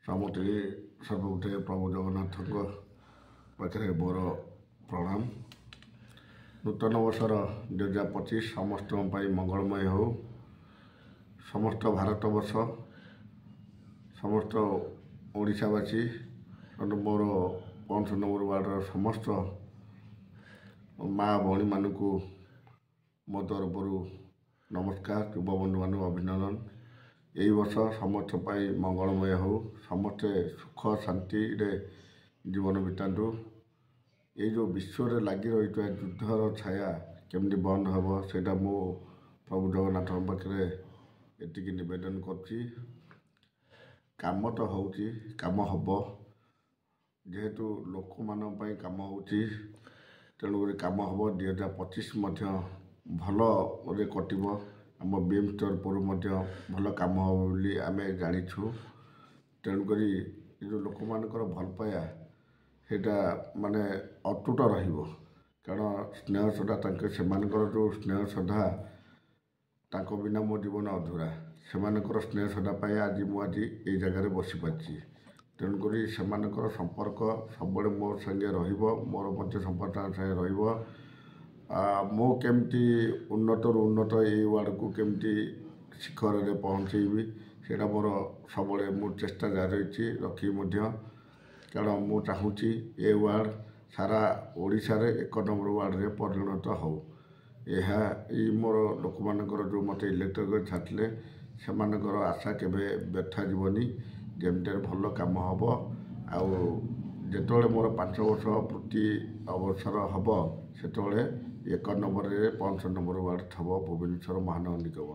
समुद्री सर्वभूते प्रभु जगन्नाथ पाखे मोर प्रणाम। नूतन वर्षर 2025 समस्त मंगलमय हो। समस्त भारत वर्ष समस्त ओडिशावासी मोर 5 नंबर वार्डर समस्त माँ भौणी मानू मो तरफ नमस्कार। युवा बंधु मान अभिनंदन। यही वर्ष समस्त मंगलमय हो। समस्ते सुख शांति रे जीवन बितातु। ये जो विश्व रे लगी रही युद्धर छाया केमती बंद हम से मो प्रभु जगन्नाथ पाखे एति नवेदन कर। काम तो हो काम हम जेहेतु लोक मान काम हो तेणुक काम हम 2025 भल कटब। आम बीएम तरफर भल काम हम बोली आम जाचु। तेणुक जो लोक मान भल पाया सेटा माने अटूट कारण स्नेह श्रद्धा से जो स्नेह श्रद्धा तांको बिना मो जीवन अधूरा। से स्नेह श्रद्धा पाए आज मुझे ये जगार बसी पार्टी। तेणुक से संपर्क सब मो संगे मोर संपर्क संगे रही। मो केमती उन्नत उन्नत ये वार्ड को केमती शिखर रे पहुँचेबी सेटा मोर सब मो चेष्टा जारी रखी। कारण मु चाहूँगी ये वार्ड सारा ओडिशा रे 1 नंबर वार्ड रे परिणत हो। यह मोर लोक मानकर जो मत इलेक्ट कर छाड़े से आशा केवे व्यथा जीवनी जमती भल काम हम। आते मोर 5 वर्ष प्रति अवसर हम से 1 नंबर 5 नंबर वार्ड थब भुवनेश्वर महानगर निगम।